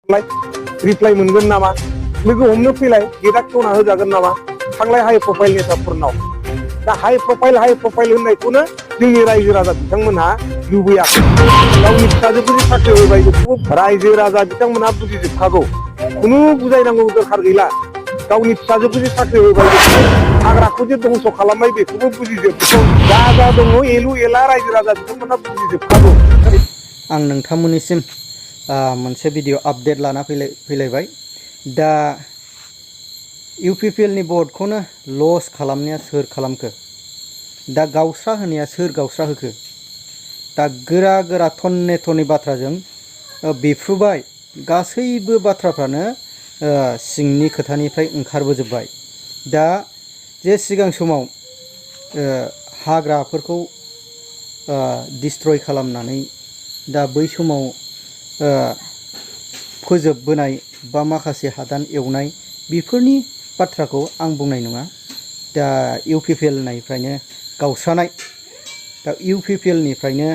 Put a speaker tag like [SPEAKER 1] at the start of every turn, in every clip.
[SPEAKER 1] Reply मोनगोन नामा लोगो हमनो फैलाय गेटआ खेवना होजागोन नामा थांलाय हाइ प्रफाइल नेताफोरनाव दा हाइ प्रफाइल होननायखौनो जोंनि रायजो राजा बिथांमोनहा लुबैयाखै गावनि फिसाजोफोरनि साख्रि होबाय बेखौबो रायजो राजा बिथांमोनहा बुजिजोबखागौ खुनु बुजायनांगौ दरखार गैला गावनि फिसाजोफोरनि साख्रि होबाय हाग्राखौ जे दंस' खालामबाय बेखौबो बुजिजोबगौ जा दङ एलु एला रायजो राजा बिथांमोनहा बुजिजोबखागौ
[SPEAKER 2] आं नोंथांमोननिसिम मोनसे भिडिअ आपडेट लाना फैलायबाय दा UPPL नि भटखौनो लस खालामनाया सोर खालामखो दा गावस्रा होनाया सोर गावस्रा होखो दा गोरा गोरा थन्ने थन्नै बाथ्राजों बेफ्रुबाय गासैबो बाथ्राफ्रानो सिंनि खोथानिफ्राय ओंखारबोजोबबाय दा जे सिगां समाव हाग्राफोरखौ डिस्ट्रय खालामनानै दा बै समाव फोजोबबोनाय बा माखासे हादान एवनाय बेफोरनि बाथ्राखौ आं बुंनाय नङा दा UPPL निफ्रायनो गावस्रानाय दा UPPL निफ्रायनो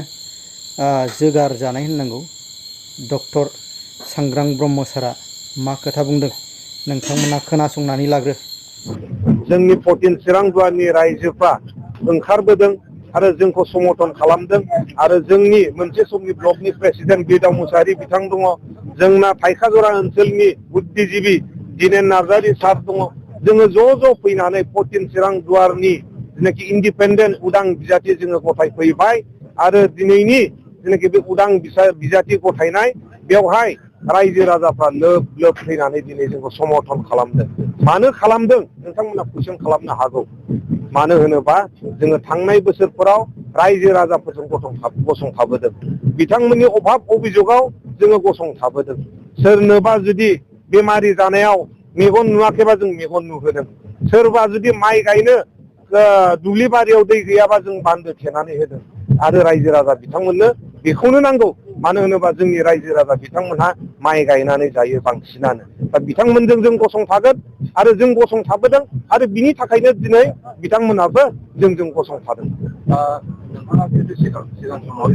[SPEAKER 2] जोगार जानाय होननांगौ डक्टर सांग्रां ब्रह्म सारा मा खोथा बुंदों नोंथांमोना खोनासंनानै लाग्रो
[SPEAKER 1] जोंनि 14 चिरां दुवारनि रायजोफ्रा ओंखारबोदों आरो जोंखौ समर्थन खालामदों आरो जोंनि मोनसे समनि ब्लकनि प्रेसिडेन्ट बिदाव मुसाहारि बिथां दङ जोंना थाइखाजरा ओनसोलनि बुद्धिजीबी दिनेन नार्जारि सार दङ जोङो ज' फैनानै 14 चिरां दुवारनि जेनाखि इन्डिपेन्डेन्ट उदां बिजाथि जोङो गथायफैबाय आरो दिनैनि जेनाखि बे उदां बिजाथि गथायनाय बेवहाय रायजो राजाफ्रा लोब लोब फैनानै दिनै जोंखौ समर्थन खालामदों मानो खालामदों नोंथांमोना कुइसन खालामनो हागौ मानो होनोबा जोङो थांनाय बोसोरफोराव रायजो राजाफोरजों गसंथाबोदों बिथांमोननि अभाब अभियोगाव जोङो गसंथाबोदों सोरनोबा जुदि बेमारि जानायाव मेगन नुवाखैबा जों मेगन नुहोदों सोरबा जुदि माइ गायनो दुब्लि बारियाव दै गैयाबा जों बान्दो थेनानै होदों आरो रायजो राजा बिथांमोननो बेखौनो नांगौ मानो होनोबा जोंनि रायजो राजा बिथांमोनहा माइ गायनानै जायो बांसिनानो दा बिथांमोनजों जों गसंथागोन आरो जों गसंथाबोदों आरो बिनि थाखायनो दिनै बिथांमोनाबो जोंजों गसंथादों नोंथाङा सिगां समाव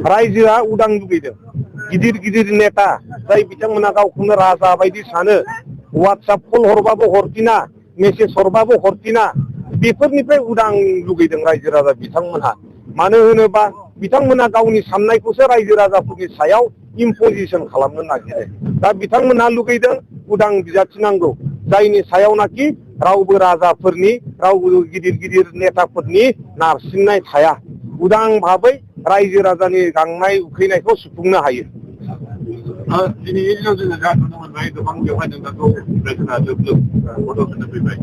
[SPEAKER 1] रायजोआ उदां लुबैदों गिदिर गिदिर नेता जाय बिथांमोना गावखौनो राजा बायदि सानो वाट्सएप कल हरबाबो हरफिना मेसेज हरबाबो हरफिना बेफोरनिफ्राय उदां लुगैदों रायजो राजा बिथांमोनहा मानो होनोबा बिथांमोना गावनि साननायखौसो रायजो राजाफोरनि सायाव इम्पजिसन खालामनो नागिरो दा बिथांमोनहा लुगैदों उदां बिजाथि नांगौ जायनि सायावनाखि रावबो राजाफोरनि रावबो गिदिर गिदिर नेताफोरनि नारसिननाय थाया उदां भाबै रायजो राजानि गांनाय उखैनायखौ सुफुंनो हायो दिनैनि दिनाव जोङो दा नुनो मोनबाय गोबां बेवहाय नोंथांखौ जोंहा लोब लोब मदद होनो फैबाय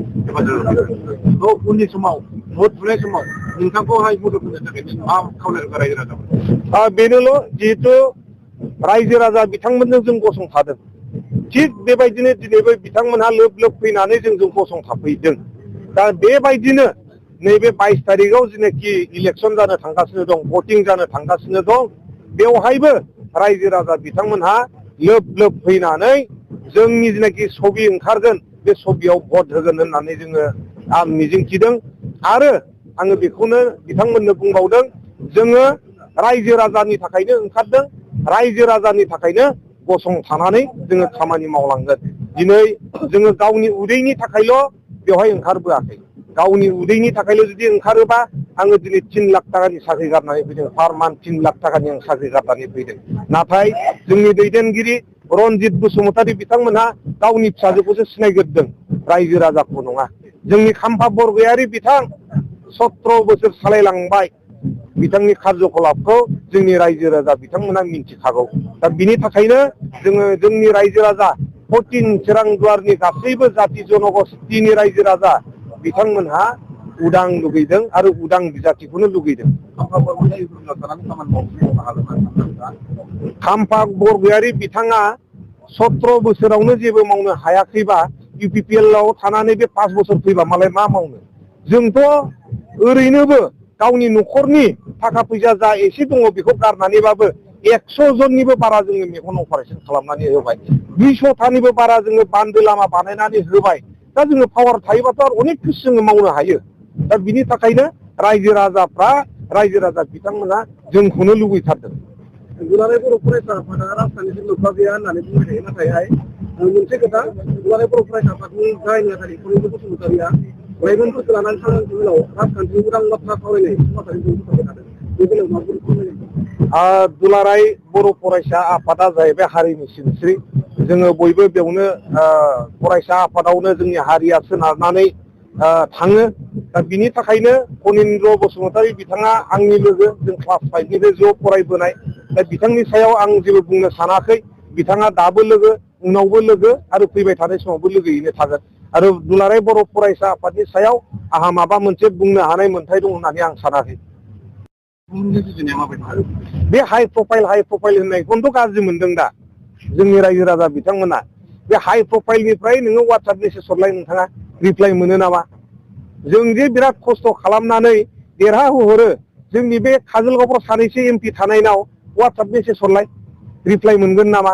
[SPEAKER 1] उननि समाव भट बुनाय समाव नोंथांखौहाय मदद होनो थाखाय मा खावलायगोन रायजो राजाफोर बेनोल' जिहेथु रायजो राजा बिथांमोनजों जों गसंथादों थिग बेबायदिनो दिनैबो बिथांमोनहा लोब लोब फैनानै जोंजों गसंथाफैदों दा बेबायदिनो नैबे 22 तारिखआव जेनाखि इलेक्सन जानो थांगासिनो दं भटिं जानो थांगासिनो दं बेवहायबो रायजो राजा बिथांमोनहा लोब लोब फैनानै जोंनि जेनाखि सबि ओंखारगोन बे सबियाव भट होगोन होननानै जोङो आं मिजिंथिदों आरो आङो बेखौनो बिथांमोननो बुंबावदों जोङो रायजो राजानि थाखायनो ओंखारदों रायजो राजानि थाखायनो गसंथानानै जोङो खामानि मावलांगोन दिनै जोङो गावनि उदैनि थाखायल' बेवहाय ओंखारबोआखै गावनि उदैनि थाखायल' जुदि ओंखारोबा आङो दिनै 3 लाख टाकानि साख्रि गारनानै फैदों पार मान्थ 3 लाख टाकानि आं साख्रि गारनानै फैदों नाथाय जोंनि दैदेनगिरि रनजित बसुमतारी बिथांमोनहा गावनि फिसाजोखौसो सिनायग्रोदों रायजो राजाखौ नङा जोंनि खाम्फा बरगयारी बिथां 17 बोसोर सालायलांबाय बिथांनि कार्यकलापखौ जोंनि रायजो राजा बिथांमोना मिन्थिखागौ दा बिनि थाखायनो जोङो जोंनि रायजो राजा 14 चिरां दुवारनि गासैबो जाति जनगोष्ठीनि रायजो राजा बिथांमोनहा उदां लुगैदों आरो उदां बिजाथिखौनो लुगैदों खाम्फा बरगयारी बिथाङा 17 बोसोरावनो जेबो मावनो हायाखैबा UPPL आव थानानै बे 5 बोसोर फैबा मालाय मा मावनो जोंथ' ओरैनोबो गावनि न'खरनि थाखा फैसा जा एसे दङ बेखौ गारनानैबाबो 100 जननिबो बारा जोङो मेगन अपारेसन खालामनानै होबाय 200थानिबो बारा जोङो बान्दो लामा बानायनानै होबाय दा जोङो पावार थायोबाथ' आरो अनेक खिसु जोङो मावनो हायो दा बिनि थाखायनो रायजो राजा बिथांमोना जोंखौनो लुबैथारदों दुलाराय बर' फरायसा आफादा राजखान्थिजों लोब्बा गैया होननानै बुंबाय थायो नाथायहाय मोनसे खोथा दुलाराय बर' फरायसा आफादनि गाहाय नेहाथारि प्रनिन्द्र बसुमतारिया लाइमोनफोरखौ लानानै थांनायनि उनाव राजखान्थिनि उदां बाथ्रा सावरायनाय समाजारि जों फोसावबाय थादों बे बेलायाव माबोरै फोरमायनाय दुलाराय बर' फरायसा आफादा जाहैबाय हारिनि सिनस्रि जोङो बयबो बेयावनो फरायसा आफादावनो जोंनि हारिया सोनारनानै थाङो दा बिनि थाखायनो फनिन्द्र बसुमतारी बिथाङा आंनि लोगो जों क्लास 5निफ्राय ज' फरायबोनाय दा बिथांनि सायाव आं जेबो बुंनो सानाखै बिथाङा दाबो लोगो उनावबो लोगो आरो फैबाय थानाय समावबो लोगोयैनो थागोन आरो दुलाराय बर' फरायसा आफादनि सायाव आंहा माबा मोनसे बुंनो हानाय मोन्थाय दं होननानै आं सानाखै बे हाइ प्रफाइल होननायखौनोथ' गाज्रि मोनदों दा जोंनि रायजो राजा बिथांमोना बे हाइ प्रफाइलनिफ्राय नोङो वाट्सएप मेसेज हरलाय नोंथाङा रिप्लाइ मोनो नामा जों जे बिराद खस्थ' खालामनानै देरहाहोहरो जोंनि बे काजलगावफ्राव सानैसो MP थानायनाव वाट्सएप मेसेज हरलाय रिप्लाइ मोनगोन नामा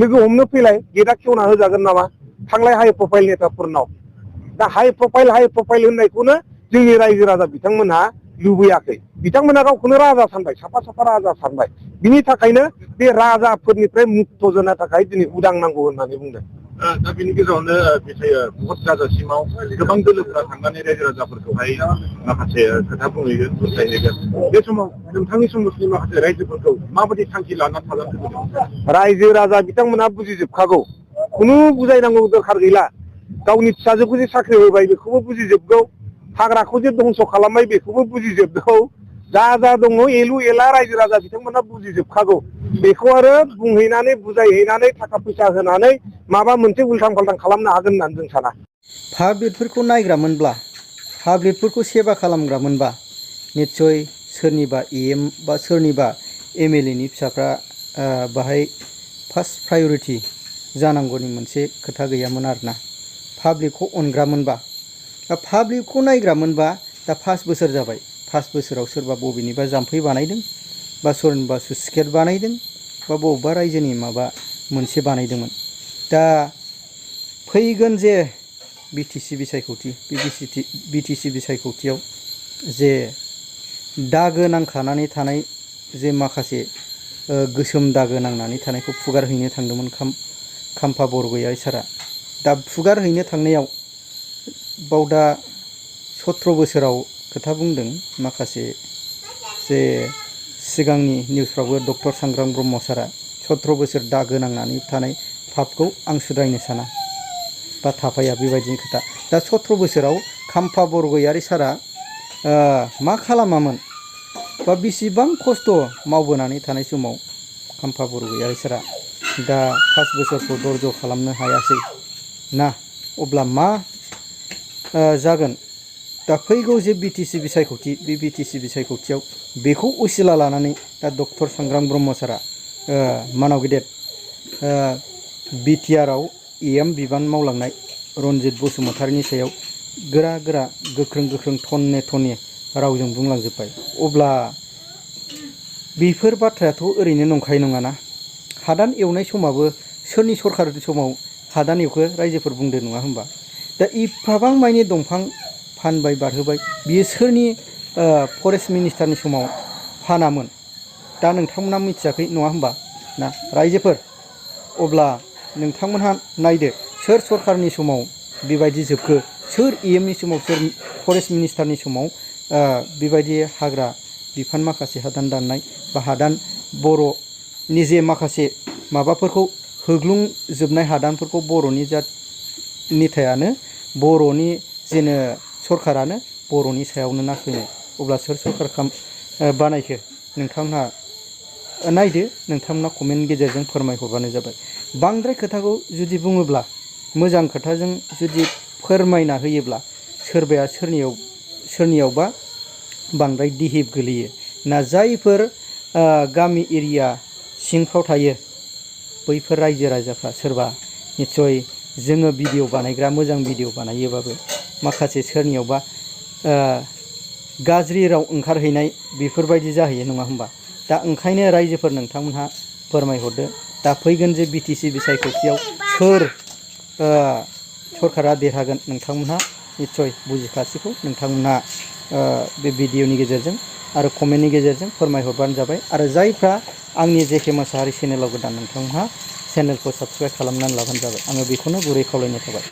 [SPEAKER 1] लोगो हमनो फैलाय गेटआ खेवना होजागोन नामा थांलाय हाइ प्रफाइल नेताफोरनाव दा हाइ प्रफाइल होननायखौनो जोंनि रायजो राजा बिथांमोनहा लुबैयाखै बिथांमोना गावखौनो राजा सानबाय साफा राजा सानबाय बिनि थाखायनो बे राजाफोरनिफ्राय मुक्त जानो थाखाय दिनै उदां नांगौ होननानै बुंदों दा बिनि गेजेरावनो भट जाजासिमाव गोबां दोलोफोरा थांनानै रायजो राजाफोरखौहाय माखासे खोथा बुंहैगोन बुजायहैगोन बे समाव नोंथांनि समाजनि माखासे रायजोफोरखौ माबायदि थांखि लाना थागोन रायजो राजा बिथांमोना बुजिजोबखागौ खुनु बुजायनांगौ दरखार गैला गावनि फिसाजोखौ जे साख्रि होबाय बेखौबो बुजिजोबगौ हाग्राखौ जे धंस' खालामबाय बेखौबो बुजिजोबगौ जा दङ एलु एला रायजो राजा बिथांमोना बुजिजोबखागौ बेखौ आरो बुंहैनानै बुजायहैनानै थाखा फैसा होनानै माबा मोनसे उल्थां फाल्थां खालामनो हागोन होननानै जों साना
[SPEAKER 2] पाब्लिकफोरखौ नायग्रामोनब्ला पाब्लिकफोरखौ सेबा खालामग्रामोनबा निस्सय सोरनिबा EM बा सोरनिबा MLA नि फिसाफ्रा बाहाय फार्स्ट प्रायरिटि जानांगौनि मोनसे खोथा गैयामोन आरोना पाब्लिकखौ अनग्रामोनबा दा पाब्लिकखौ नायग्रामोनबा दा 5 बोसोर जाबाय 5 बोसोराव सोरबा बबेनिबा जाम्फै बानायदों बा सोरनिबा स्लुइस गेट बानायदों बा बबेबा रायजोनि माबा मोनसे बानायदोंमोन दा फैगोन जे BTC बिसायख'थि बे BTC बिसायख'थियाव जे दागो नांखानानै थानाय जे माखासे गोसोम दागो नांनानै थानायखौ फुगारहैनो थांदोंमोन खाम्फा बरग'यारि सारा दा फुगारहैनो थांनायाव बावदा 17 बोसोराव खोथा बुंदों माखासे जे सिगांनि निउसफ्रावबो डक्टर सांग्रां ब्रह्म सारा 17 बोसोर दागो नांनानै थानाय पापखौ आं सुद्रायनो साना बा थाफाया बेबायदिनि खोथा दा 17 बोसोराव खाम्फा बरग'यारि सारा मा खालामामोन बा बेसेबां खस्थ' मावबोनानै थानाय समाव खाम्फा बरग'यारि सारा दा 5 बोसोरखौ धर्ज खालामनो हायासै ना अब्ला मा जागोन दा फैगौ जे BTC बिसायख'थि बे BTC बिसायख'थियाव बेखौ उसिला लानानै दा डक्टर सांग्रां ब्रह्म सारा मानाव गेदेर BTR आव EM बिबान मावलांनाय रनजित बसुमतारीनि सायाव गोरा गोख्रों थन्ने रावजों बुंलांजोब्बाय अब्ला बेफोर बाथ्रायाथ' ओरैनो नंखाय नङाना हादान एवनाय समाबो सोरनि सरखार समाव हादान एवखो रायजोफोर बुंदो नङा होमबा दा इफाबां मानि दंफां फानबाय बारहोबाय बियो सोरनि फरेस्ट मिनिस्टारनि समाव फानामोन दा नोंथांमोना मिथियाखै नङा होमबा ना रायजोफोर अब्ला नोंथांमोनहा नायदो सोर सरखारनि समाव बेबायदि जोबखो सोर EMनि समाव सोर फरेस्ट मिनिस्टारनि समाव बेबायदि हाग्रा बिफान माखासे हादान दाननाय बा हादान बर'नि जे माखासे माबाफोरखौ होग्लुंजोबनाय हादानफोरखौ बर'नि निथायानो बर'नि जेनो सरखारानो बर'नि सायावनो नासयनाय अब्ला सोर सरखार बानायखो नोंथांमोनहा नायदो नोंथांमोना कमेन्ट गेजेरजों फोरमायहरबानो जाबाय बांद्राय खोथाखौ जुदि बुङोब्ला मोजां खोथाजों जुदि फोरमायना होयोब्ला सोरबाया सोरनियावबा बांद्राय दिहिब गोलैयो ना जायफोर गामि एरिया सिंफ्राव थायो बैफोर रायजो राजाफ्रा सोरबा निस्सय जोङो भिडिअ बानायग्रा मोजां भिडिअ बानायोबाबो माखासे सोरनियावबा गाज्रि राव ओंखारहैनाय बेफोरबायदि जाहैयो नङा होमबा दा दा ओंखायनो रायजोफोर नोंथांमोनहा फोरमायहरदो दा फैगोन जे बिटिसि बिसायख'थियाव सोर सरकारा देरहागोन नोंथांमोनहा निस्सय बुजिखासिगौ नोंथांमोनहा बे भिडिअनि गेजेरजों आरो कमेन्टनि गेजेरजों फोरमायहरबानो जाबाय आरो जायफ्रा आंनि जेके मोसाहारि चेनेलाव गोदान नोंथांमोनहा चेनेलखौ साबस्क्राइब खालामनानै लाबानो जाबाय आङो बेखौनो गुरै खावलायनाय थाबाय।